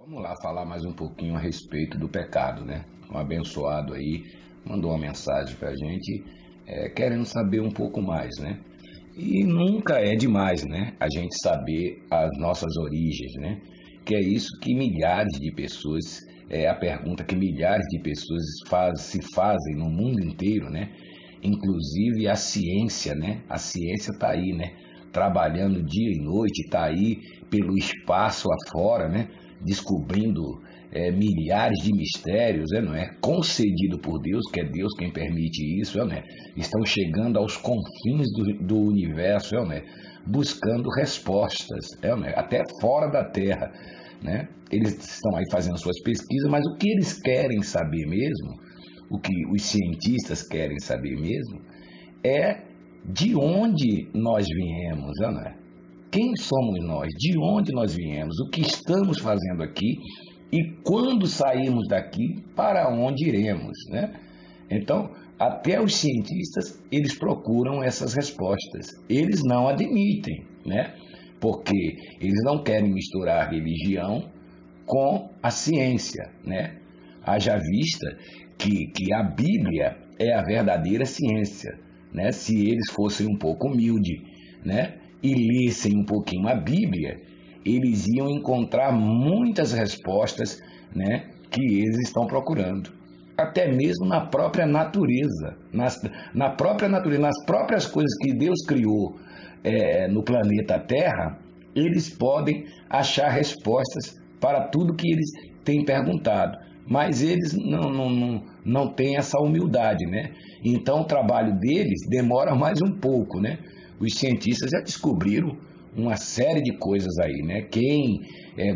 Vamos lá falar mais um pouquinho a respeito do pecado, né? Um abençoado aí mandou uma mensagem pra gente, querendo saber um pouco mais, né? E nunca é demais, né? A gente saber as nossas origens, né? Que é isso que milhares de pessoas, é a pergunta que milhares de pessoas se fazem no mundo inteiro, né? Inclusive a ciência, né? A ciência está aí, né? Trabalhando dia e noite, está aí pelo espaço afora, né? Descobrindo milhares de mistérios, não é? Concedido por Deus, que é Deus quem permite isso, não é? Estão chegando aos confins do universo, não é? Buscando respostas, não é? Até fora da Terra, né? Eles estão aí fazendo suas pesquisas, mas o que eles querem saber mesmo, o que os cientistas querem saber mesmo, é de onde nós viemos, não é? Quem somos nós? De onde nós viemos? O que estamos fazendo aqui? E quando sairmos daqui, para onde iremos, né? Então, até os cientistas, eles procuram essas respostas. Eles não admitem, né? Porque eles não querem misturar religião com a ciência, né? Haja vista que a Bíblia é a verdadeira ciência, né? Se eles fossem um pouco humildes, né? E lessem um pouquinho a Bíblia, eles iam encontrar muitas respostas, né, que eles estão procurando. Até mesmo na própria natureza, na própria natureza, nas próprias coisas que Deus criou no planeta Terra, eles podem achar respostas para tudo que eles têm perguntado. Mas eles não têm essa humildade, né? Então o trabalho deles demora mais um pouco, né? Os cientistas já descobriram uma série de coisas aí, né? Quem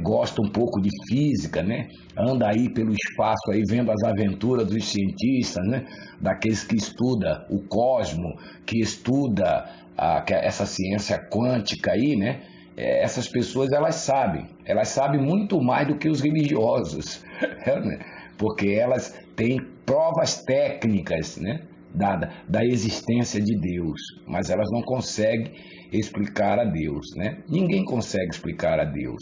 gosta um pouco de física, né? Anda aí pelo espaço aí vendo as aventuras dos cientistas, né? Daqueles que estuda o cosmo, que estuda essa ciência quântica aí, né? Essas pessoas elas sabem muito mais do que os religiosos, né? Porque elas têm provas técnicas, né? Da existência de Deus, mas elas não conseguem explicar a Deus, né? Ninguém consegue explicar a Deus.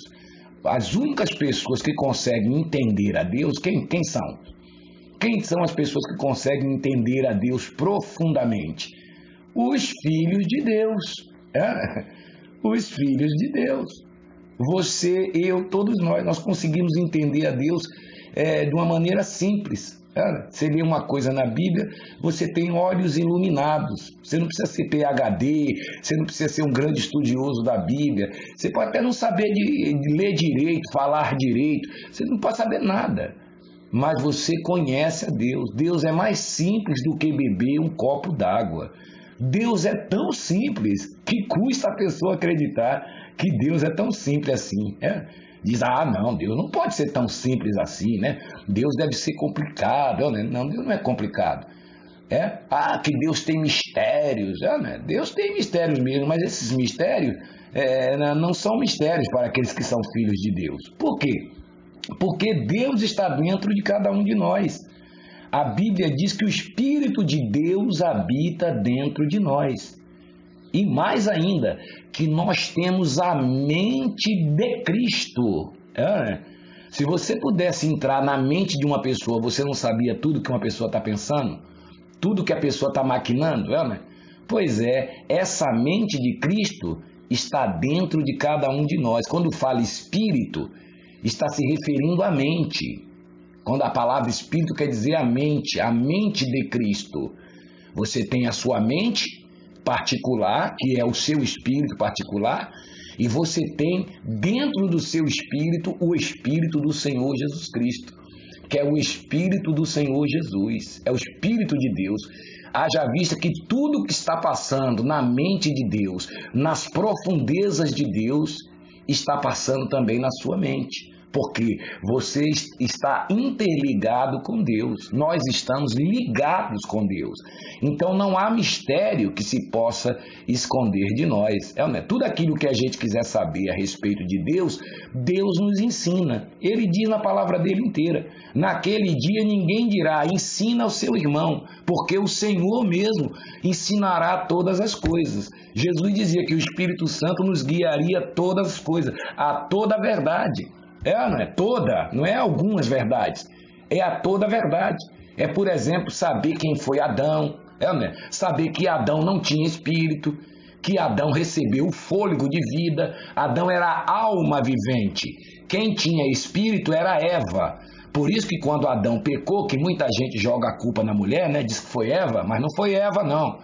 As únicas pessoas que conseguem entender a Deus, quem são? Quem são as pessoas que conseguem entender a Deus profundamente? Os filhos de Deus, os filhos de Deus. Você, eu, todos nós conseguimos entender a Deus de uma maneira simples. Você lê uma coisa na Bíblia, você tem olhos iluminados. Você não precisa ser PhD, você não precisa ser um grande estudioso da Bíblia. Você pode até não saber de ler direito, falar direito. Você não pode saber nada. Mas você conhece a Deus. Deus é mais simples do que beber um copo d'água. Deus é tão simples que custa a pessoa acreditar que Deus é tão simples assim. Diz, não, Deus não pode ser tão simples assim, né? Deus deve ser complicado. Não, Deus não é complicado. Que Deus tem mistérios. Né? Deus tem mistérios mesmo, mas esses mistérios não são mistérios para aqueles que são filhos de Deus. Por quê? Porque Deus está dentro de cada um de nós. A Bíblia diz que o Espírito de Deus habita dentro de nós. E mais ainda, que nós temos a mente de Cristo. Se você pudesse entrar na mente de uma pessoa, você não sabia tudo que uma pessoa está pensando? Tudo que a pessoa está maquinando? Pois essa mente de Cristo está dentro de cada um de nós. Quando fala Espírito, está se referindo à mente. Quando a palavra Espírito quer dizer a mente de Cristo. Você tem a sua mente particular, que é o seu espírito particular, e você tem dentro do seu espírito o Espírito do Senhor Jesus Cristo, que é o Espírito do Senhor Jesus, é o Espírito de Deus. Haja vista que tudo que está passando na mente de Deus, nas profundezas de Deus, está passando também na sua mente. Porque você está interligado com Deus. Nós estamos ligados com Deus. Então não há mistério que se possa esconder de nós. Tudo aquilo que a gente quiser saber a respeito de Deus, Deus nos ensina. Ele diz na palavra dele inteira. Naquele dia ninguém dirá, ensina ao seu irmão, porque o Senhor mesmo ensinará todas as coisas. Jesus dizia que o Espírito Santo nos guiaria todas as coisas, a toda a verdade. Não é toda, não é algumas verdades, é a toda a verdade. É, por exemplo, saber quem foi Adão, não é? Saber que Adão não tinha espírito, que Adão recebeu o fôlego de vida, Adão era alma vivente. Quem tinha espírito era Eva. Por isso que quando Adão pecou, que muita gente joga a culpa na mulher, né? Diz que foi Eva, mas não foi Eva, não.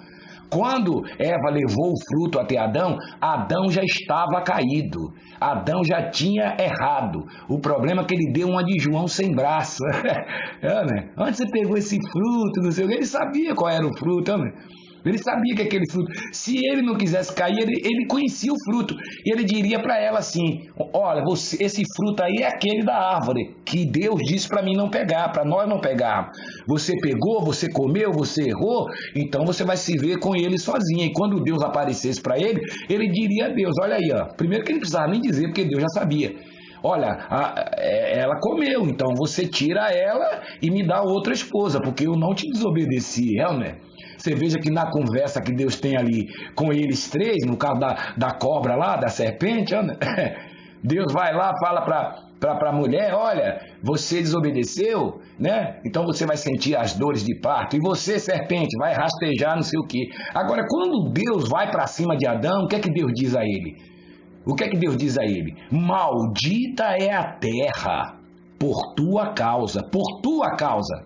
Quando Eva levou o fruto até Adão, Adão já estava caído. Adão já tinha errado. O problema é que ele deu uma de João sem braço. Né? Onde você pegou esse fruto? Não sei o que. Ele sabia qual era o fruto. Né? Ele sabia que aquele fruto, se ele não quisesse cair, ele conhecia o fruto. E ele diria para ela assim, olha, esse fruto aí é aquele da árvore, que Deus disse para mim não pegar, para nós não pegarmos. Você pegou, você comeu, você errou, então você vai se ver com ele sozinha. E quando Deus aparecesse para ele, ele diria a Deus, olha aí, ó, primeiro que ele não precisava nem dizer, porque Deus já sabia. Olha, ela comeu, então você tira ela e me dá outra esposa, porque eu não te desobedeci, né? Você veja que na conversa que Deus tem ali com eles três, no caso da cobra lá, da serpente, né? Deus vai lá, fala para a mulher, olha, você desobedeceu, né? Então você vai sentir as dores de parto. E você, serpente, vai rastejar não sei o quê. Agora, quando Deus vai para cima de Adão, o que é que Deus diz a ele? O que é que Deus diz a ele? Maldita é a terra por tua causa,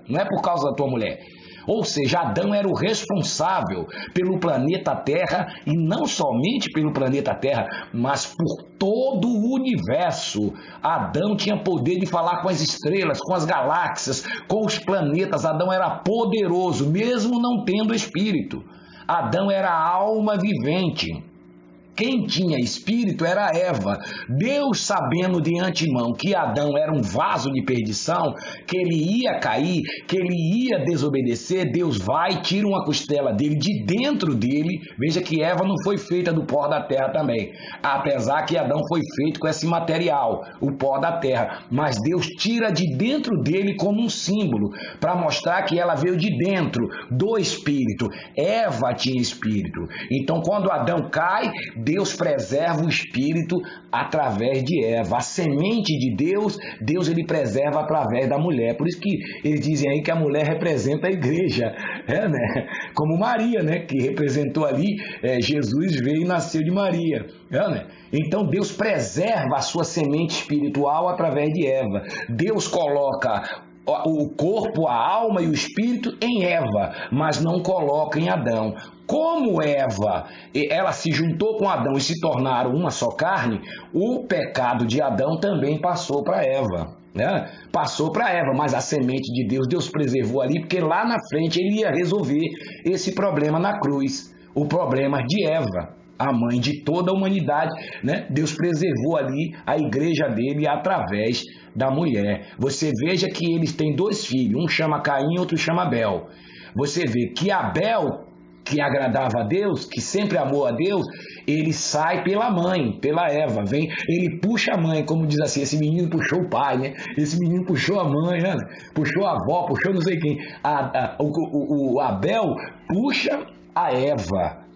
não é por causa da tua mulher. Ou seja, Adão era o responsável pelo planeta Terra, e não somente pelo planeta Terra, mas por todo o universo. Adão tinha poder de falar com as estrelas, com as galáxias, com os planetas. Adão era poderoso, mesmo não tendo espírito. Adão era alma vivente. Quem tinha espírito era Eva. Deus, sabendo de antemão que Adão era um vaso de perdição, que ele ia cair, que ele ia desobedecer, Deus vai e tira uma costela dele, de dentro dele. Veja que Eva não foi feita do pó da terra também, apesar que Adão foi feito com esse material, o pó da terra. Mas Deus tira de dentro dele como um símbolo, para mostrar que ela veio de dentro do espírito. Eva tinha espírito. Então, quando Adão cai, Deus preserva o espírito através de Eva. A semente de Deus, Deus ele preserva através da mulher. Por isso que eles dizem aí que a mulher representa a igreja, né? Como Maria, né? Que representou ali, Jesus veio e nasceu de Maria, né? Então Deus preserva a sua semente espiritual através de Eva. Deus coloca o corpo, a alma e o espírito em Eva, mas não coloca em Adão. Como Eva, ela se juntou com Adão e se tornaram uma só carne, o pecado de Adão também passou para Eva, né? Passou para Eva, mas a semente de Deus, Deus preservou ali, porque lá na frente ele ia resolver esse problema na cruz, o problema de Eva, a mãe de toda a humanidade, né? Deus preservou ali a igreja dele através da mulher. Você veja que eles têm dois filhos, um chama Caim, outro chama Abel. Você vê que Abel, que agradava a Deus, que sempre amou a Deus, ele sai pela mãe, pela Eva, ele puxa a mãe, como diz assim, esse menino puxou o pai, né? Esse menino puxou a mãe, né? Puxou a avó, puxou não sei quem. O Abel puxa a Eva,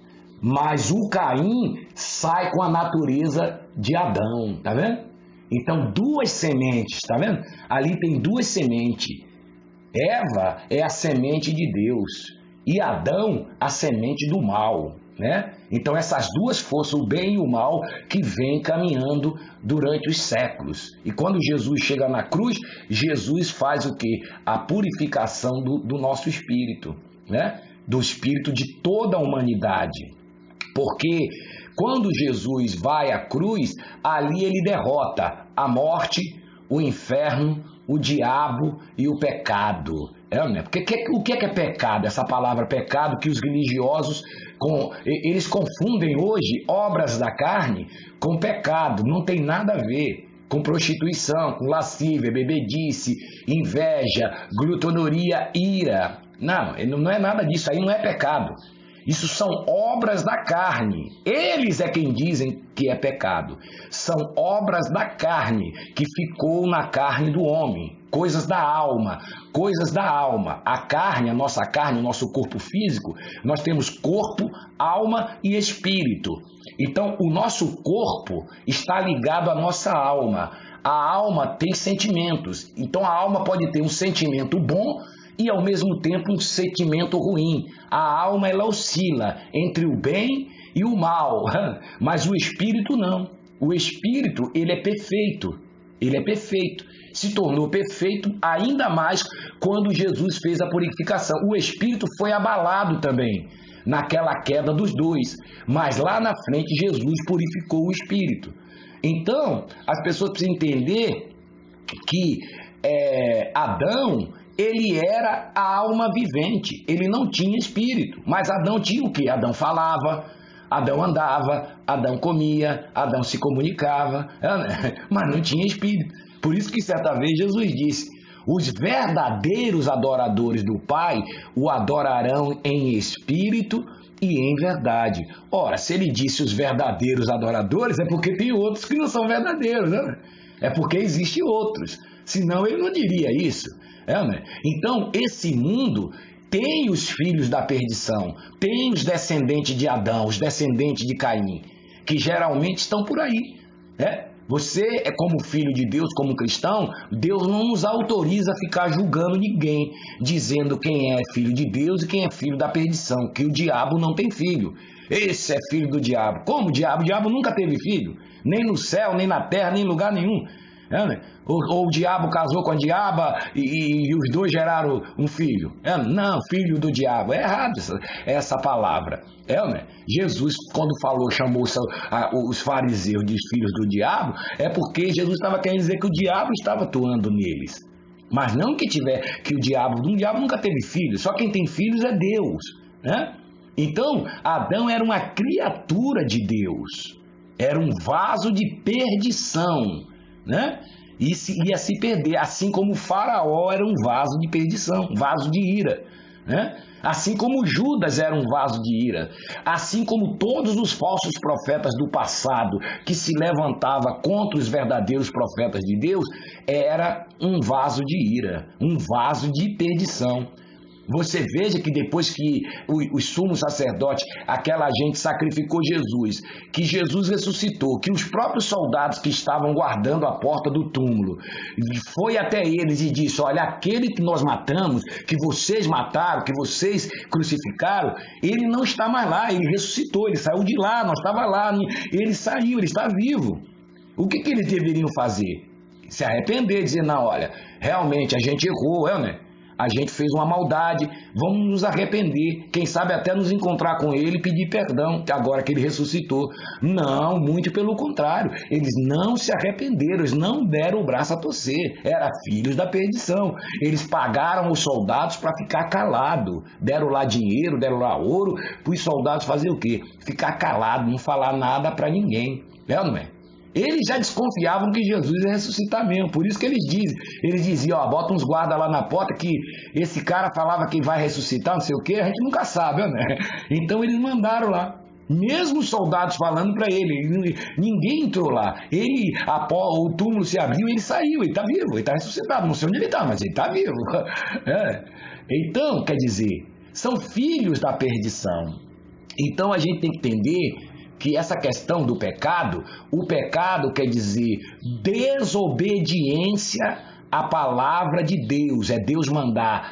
mas o Caim sai com a natureza de Adão, tá vendo? Então, duas sementes, tá vendo? Ali tem duas sementes. Eva é a semente de Deus e Adão a semente do mal, né? Então, essas duas forças, o bem e o mal, que vêm caminhando durante os séculos. E quando Jesus chega na cruz, Jesus faz o quê? A purificação do nosso espírito, né? Do espírito de toda a humanidade. Porque quando Jesus vai à cruz, ali ele derrota a morte, o inferno, o diabo e o pecado. Porque o que é pecado? Essa palavra pecado que os religiosos, eles confundem hoje obras da carne com pecado. Não tem nada a ver com prostituição, com lascívia, bebedice, inveja, glutonaria, ira. Não é nada disso, aí não é pecado. Isso são obras da carne. Eles é quem dizem que é pecado. São obras da carne, que ficou na carne do homem. Coisas da alma, coisas da alma. A carne, a nossa carne, o nosso corpo físico, nós temos corpo, alma e espírito. Então, o nosso corpo está ligado à nossa alma. A alma tem sentimentos, então a alma pode ter um sentimento bom e ao mesmo tempo um sentimento ruim. A alma ela oscila entre o bem e o mal, mas o espírito não. O espírito ele é perfeito, se tornou perfeito ainda mais quando Jesus fez a purificação. O espírito foi abalado também naquela queda dos dois, mas lá na frente Jesus purificou o espírito. Então, as pessoas precisam entender que Adão, ele era a alma vivente, ele não tinha espírito, mas Adão tinha o quê? Adão falava, Adão andava, Adão comia, Adão se comunicava, mas não tinha espírito. Por isso que certa vez Jesus disse: os verdadeiros adoradores do Pai o adorarão em espírito e em verdade. Ora, se ele disse os verdadeiros adoradores, é porque tem outros que não são verdadeiros, né? É porque existem outros, senão ele não diria isso. Né? Então, esse mundo tem os filhos da perdição, tem os descendentes de Adão, os descendentes de Caim, que geralmente estão por aí, né? Você é como filho de Deus, como cristão, Deus não nos autoriza a ficar julgando ninguém, dizendo quem é filho de Deus e quem é filho da perdição, que o diabo não tem filho. Esse é filho do diabo. Como o diabo? O diabo nunca teve filho, nem no céu, nem na terra, nem em lugar nenhum. Ou o diabo casou com a diaba e os dois geraram um filho. Não, filho do diabo. É errado essa palavra. Jesus, quando falou, chamou os fariseus de filhos do diabo, é porque Jesus estava querendo dizer que o diabo estava atuando neles. Mas não que o diabo nunca teve filhos. Só quem tem filhos é Deus, né? Então, Adão era uma criatura de Deus. Era um vaso de perdição, né? E ia se perder, assim como o faraó era um vaso de perdição, um vaso de ira, né? Assim como Judas era um vaso de ira, assim como todos os falsos profetas do passado que se levantava contra os verdadeiros profetas de Deus, era um vaso de ira, um vaso de perdição. Você veja que depois que os sumos sacerdotes, aquela gente sacrificou Jesus, que Jesus ressuscitou, que os próprios soldados que estavam guardando a porta do túmulo, foi até eles e disse: olha, aquele que nós matamos, que vocês mataram, que vocês crucificaram, ele não está mais lá, ele ressuscitou, ele saiu de lá, nós estávamos lá, ele saiu, ele está vivo. O que eles deveriam fazer? Se arrepender, dizer: não, olha, realmente a gente errou, né? A gente fez uma maldade, vamos nos arrepender, quem sabe até nos encontrar com ele e pedir perdão, agora que ele ressuscitou. Não, muito pelo contrário, eles não se arrependeram, eles não deram o braço a torcer, eram filhos da perdição. Eles pagaram os soldados para ficar calado, deram lá dinheiro, deram lá ouro, para os soldados fazer o quê? Ficar calado, não falar nada para ninguém, não é? Eles já desconfiavam que Jesus ia ressuscitar mesmo, por isso que eles diziam, ó, bota uns guardas lá na porta que esse cara falava que vai ressuscitar, não sei o quê, a gente nunca sabe, né? Então eles mandaram lá, mesmo os soldados falando para ele, ninguém entrou lá, o túmulo se abriu e ele saiu, ele está vivo, ele está ressuscitado, não sei onde ele está, mas ele está vivo. Então, quer dizer, são filhos da perdição. Então a gente tem que entender que essa questão do pecado, o pecado quer dizer desobediência à palavra de Deus. É Deus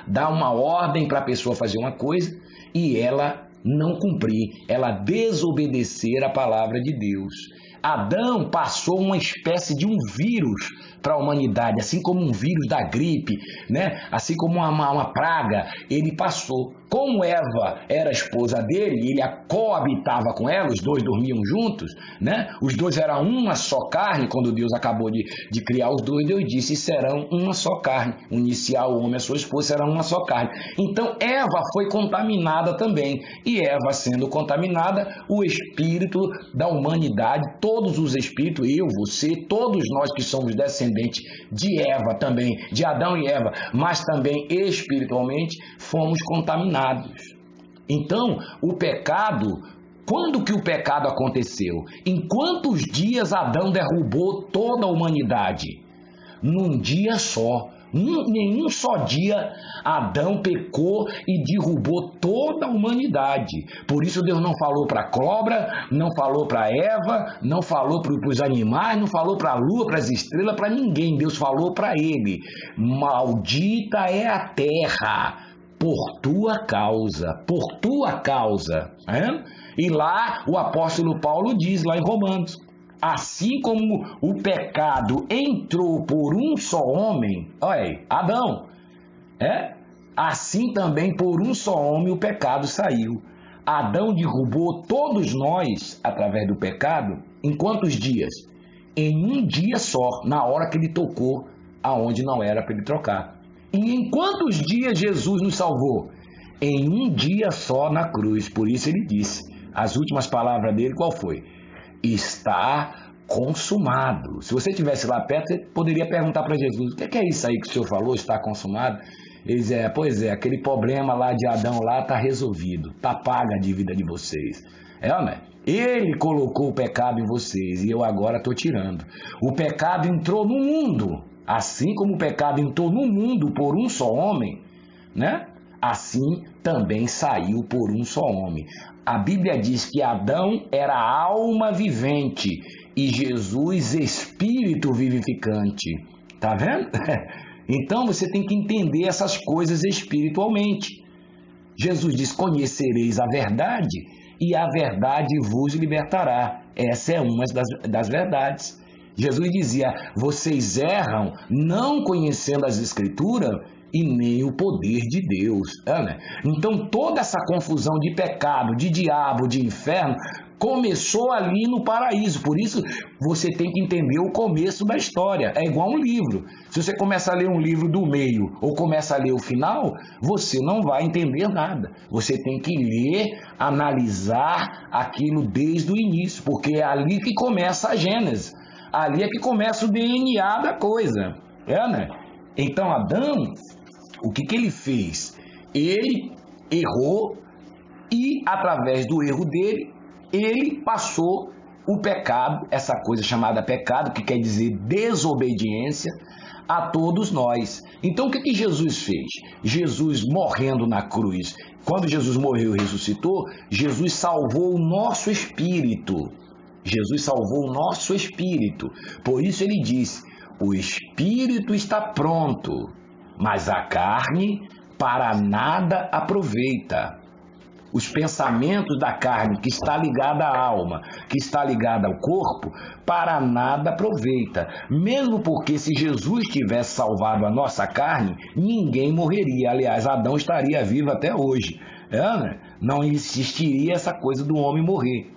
dar uma ordem para a pessoa fazer uma coisa e ela não cumprir, ela desobedecer à palavra de Deus. Adão passou uma espécie de um vírus para a humanidade, assim como um vírus da gripe, né? Assim como uma praga, ele passou. Como Eva era a esposa dele, ele coabitava com ela, os dois dormiam juntos, né? Os dois eram uma só carne. Quando Deus acabou de criar os dois, Deus disse: serão uma só carne. Unir-se-á o homem e a sua esposa, serão uma só carne. Então Eva foi contaminada também. E Eva sendo contaminada, o espírito da humanidade, todos os espíritos, eu, você, todos nós que somos descendentes de Eva também, de Adão e Eva, mas também espiritualmente, fomos contaminados. Então, o pecado, quando que o pecado aconteceu? Em quantos dias Adão derrubou toda a humanidade? Num dia só. Nenhum só dia Adão pecou e derrubou toda a humanidade. Por isso Deus não falou para a cobra, não falou para Eva, não falou para os animais, não falou para a lua, para as estrelas, para ninguém. Deus falou para ele: maldita é a terra por tua causa, por tua causa. E lá o apóstolo Paulo diz, lá em Romanos: assim como o pecado entrou por um só homem, olha aí, Adão, assim também por um só homem o pecado saiu. Adão derrubou todos nós através do pecado em quantos dias? Em um dia só, na hora que ele tocou aonde não era para ele trocar. E em quantos dias Jesus nos salvou? Em um dia só na cruz. Por isso ele disse, as últimas palavras dele, qual foi? Está consumado. Se você estivesse lá perto, você poderia perguntar para Jesus: o que é isso aí que o senhor falou, está consumado? Ele diz: pois é, aquele problema lá de Adão lá está resolvido, está paga a dívida de vocês. Né? Ele colocou o pecado em vocês e eu agora estou tirando. O pecado entrou no mundo, assim como o pecado entrou no mundo por um só homem, né? Assim também saiu por um só homem. A Bíblia diz que Adão era alma vivente e Jesus espírito vivificante. Tá vendo? Então você tem que entender essas coisas espiritualmente. Jesus diz: conhecereis a verdade e a verdade vos libertará. Essa é uma das verdades. Jesus dizia: vocês erram não conhecendo as Escrituras e nem o poder de Deus. Né? Então toda essa confusão de pecado, de diabo, de inferno, começou ali no paraíso. Por isso você tem que entender o começo da história. É igual um livro. Se você começa a ler um livro do meio ou começa a ler o final, você não vai entender nada. Você tem que ler, analisar aquilo desde o início, porque é ali que começa a Gênesis. Ali é que começa o DNA da coisa. Né? Então Adão, o que ele fez? Ele errou e através do erro dele, ele passou o pecado, essa coisa chamada pecado, que quer dizer desobediência, a todos nós. Então o que Jesus fez? Jesus morrendo na cruz, quando Jesus morreu e ressuscitou, Jesus salvou o nosso espírito. Jesus salvou o nosso espírito. Por isso ele disse: o espírito está pronto, mas a carne para nada aproveita. Os pensamentos da carne, que está ligada à alma, que está ligada ao corpo, para nada aproveita. Mesmo porque se Jesus tivesse salvado a nossa carne, ninguém morreria. Aliás, Adão estaria vivo até hoje. Né? Não existiria essa coisa do homem morrer.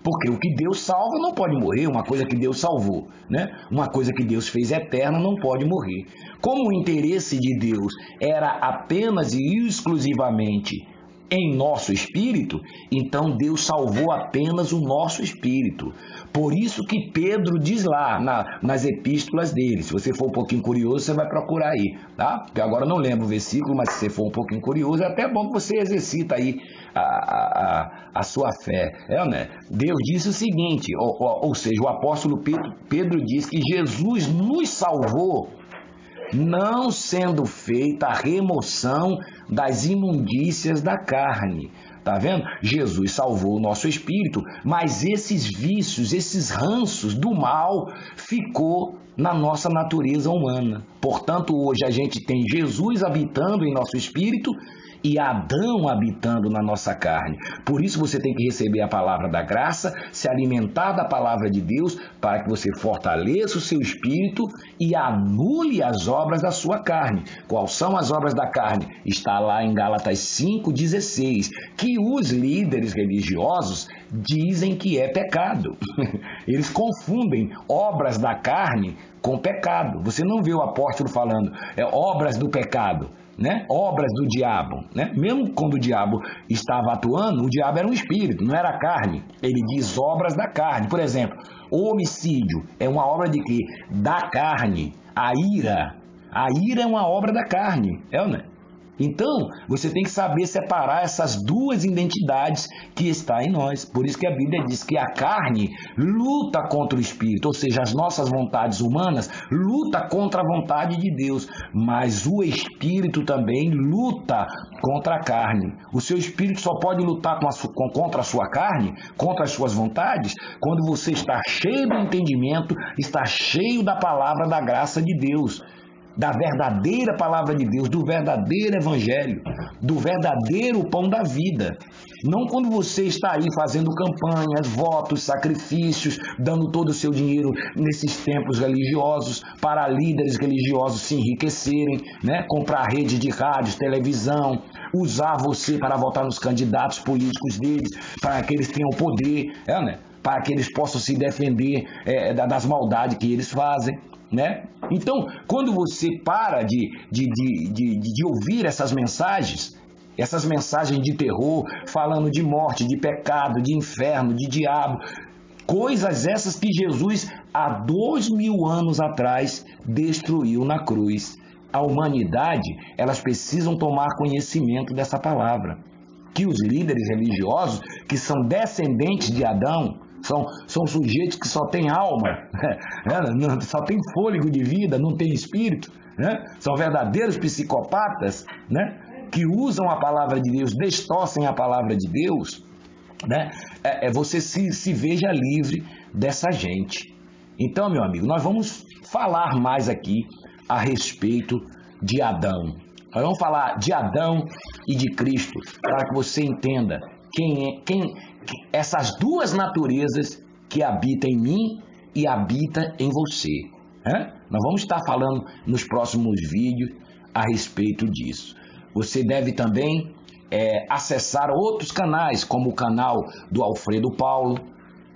Porque o que Deus salva não pode morrer, uma coisa que Deus salvou, né? Uma coisa que Deus fez eterna não pode morrer. Como o interesse de Deus era apenas e exclusivamente em nosso espírito, então Deus salvou apenas o nosso espírito. Por isso que Pedro diz lá nas epístolas dele. Se você for um pouquinho curioso, você vai procurar aí, tá? Porque agora eu não lembro o versículo, mas se você for um pouquinho curioso, é até bom que você exercita aí a sua fé. Né? Deus disse o seguinte, ou seja, o apóstolo Pedro diz que Jesus nos salvou não sendo feita a remoção das imundícias da carne. Tá vendo? Jesus salvou o nosso espírito, mas esses vícios, esses ranços do mal ficou na nossa natureza humana. Portanto, hoje a gente tem Jesus habitando em nosso espírito e Adão habitando na nossa carne. Por isso você tem que receber a palavra da graça, se alimentar da palavra de Deus, para que você fortaleça o seu espírito e anule as obras da sua carne. Quais são as obras da carne? Está lá em Gálatas 5,16, que os líderes religiosos dizem que é pecado. Eles confundem obras da carne com pecado. Você não vê o apóstolo falando obras do pecado, né? Obras do diabo, né? Mesmo quando o diabo estava atuando, o diabo era um espírito, não era carne. Ele diz obras da carne. Por exemplo, o homicídio é uma obra de quê? Da carne. A ira é uma obra da carne, né? Então, você tem que saber separar essas duas identidades que está em nós. Por isso que a Bíblia diz que a carne luta contra o espírito, ou seja, as nossas vontades humanas luta contra a vontade de Deus, mas o espírito também luta contra a carne. O seu espírito só pode lutar contra a sua carne, contra as suas vontades, quando você está cheio do entendimento, está cheio da palavra da graça de Deus, da verdadeira palavra de Deus, do verdadeiro evangelho, do verdadeiro pão da vida. Não quando você está aí fazendo campanhas, votos, sacrifícios, dando todo o seu dinheiro nesses templos religiosos para líderes religiosos se enriquecerem, né? Comprar rede de rádios, televisão, usar você para votar nos candidatos políticos deles, para que eles tenham poder, né? Para que eles possam se defender das maldades que eles fazem. Né? Então, quando você para de ouvir essas mensagens de terror, falando de morte, de pecado, de inferno, de diabo, coisas essas que Jesus, há 2000 anos atrás, destruiu na cruz. A humanidade, elas precisam tomar conhecimento dessa palavra. Que os líderes religiosos, que são descendentes de Adão, são sujeitos que só têm alma, né? Só tem fôlego de vida, não tem espírito, né? São verdadeiros psicopatas, né? Que usam a palavra de Deus, distorcem a palavra de Deus, né? Você se veja livre dessa gente. Então, meu amigo, nós vamos falar mais aqui a respeito de Adão. Nós vamos falar de Adão e de Cristo, para que você entenda essas duas naturezas que habitam em mim e habitam em você. Nós vamos estar falando nos próximos vídeos a respeito disso. Você deve também acessar outros canais, como o canal do Alfredo Paulo,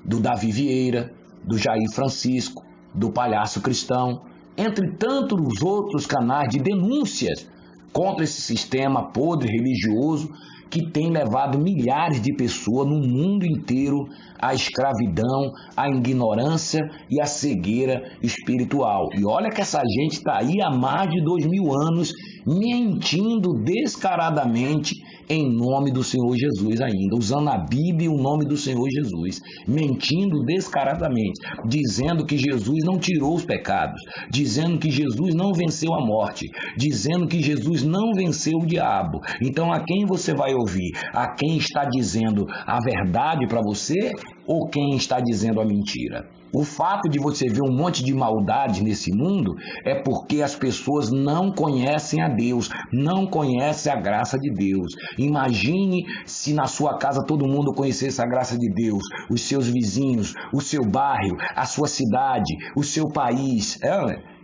do Davi Vieira, do Jair Francisco, do Palhaço Cristão, entre tantos outros canais de denúncias contra esse sistema podre religioso que tem levado milhares de pessoas no mundo inteiro à escravidão, à ignorância e à cegueira espiritual. E olha que essa gente está aí há mais de 2000 anos mentindo descaradamente em nome do Senhor Jesus ainda, usando a Bíblia e o nome do Senhor Jesus, mentindo descaradamente, dizendo que Jesus não tirou os pecados, dizendo que Jesus não venceu a morte, dizendo que Jesus não venceu o diabo. Então, a quem você vai ouvir? A quem está dizendo a verdade para você ou quem está dizendo a mentira? O fato de você ver um monte de maldade nesse mundo é porque as pessoas não conhecem a Deus, não conhecem a graça de Deus. Imagine se na sua casa todo mundo conhecesse a graça de Deus, os seus vizinhos, o seu bairro, a sua cidade, o seu país.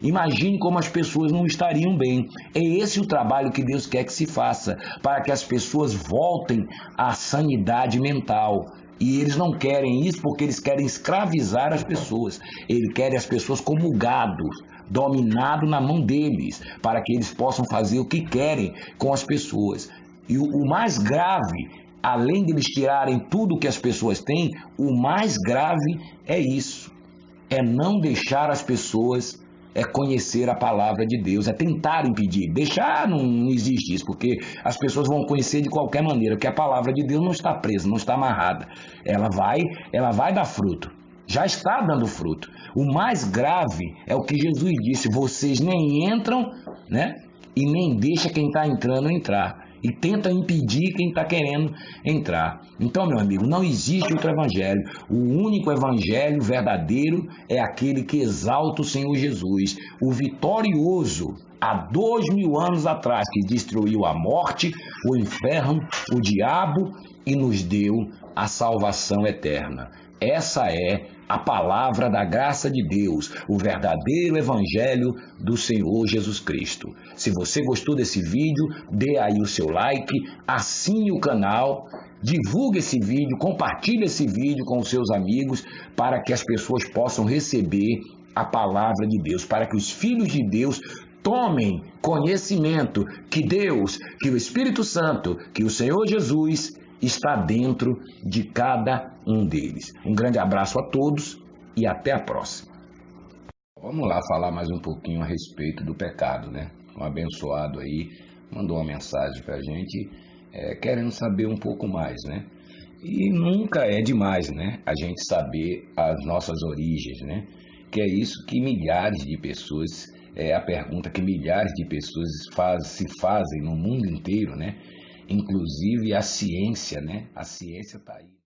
Imagine como as pessoas não estariam bem. É esse o trabalho que Deus quer que se faça, para que as pessoas voltem à sanidade mental. E eles não querem isso porque eles querem escravizar as pessoas. Eles querem as pessoas como gado, dominado na mão deles, para que eles possam fazer o que querem com as pessoas. E o mais grave, além de eles tirarem tudo que as pessoas têm, o mais grave é isso. É não deixar as pessoas conhecer a palavra de Deus, é tentar impedir. Deixar não existe isso, porque as pessoas vão conhecer de qualquer maneira, porque a palavra de Deus não está presa, não está amarrada. Ela vai dar fruto, já está dando fruto. O mais grave é o que Jesus disse: vocês nem entram, né? E nem deixa quem está entrando entrar. E tenta impedir quem está querendo entrar. Então, meu amigo, não existe outro evangelho. O único evangelho verdadeiro é aquele que exalta o Senhor Jesus, o vitorioso, há 2000 anos atrás, que destruiu a morte, o inferno, o diabo e nos deu a salvação eterna. Essa é a palavra da graça de Deus, o verdadeiro evangelho do Senhor Jesus Cristo. Se você gostou desse vídeo, dê aí o seu like, assine o canal, divulgue esse vídeo, compartilhe esse vídeo com os seus amigos, para que as pessoas possam receber a palavra de Deus, para que os filhos de Deus tomem conhecimento que Deus, que o Espírito Santo, que o Senhor Jesus está dentro de cada um deles. Um grande abraço a todos e até a próxima. Vamos lá falar mais um pouquinho a respeito do pecado, né? Um abençoado aí mandou uma mensagem para a gente querendo saber um pouco mais, né? E nunca é demais, né? A gente saber as nossas origens, né? Que é isso que milhares de pessoas, é a pergunta que milhares de pessoas se fazem no mundo inteiro, né? Inclusive a ciência, né? A ciência está aí.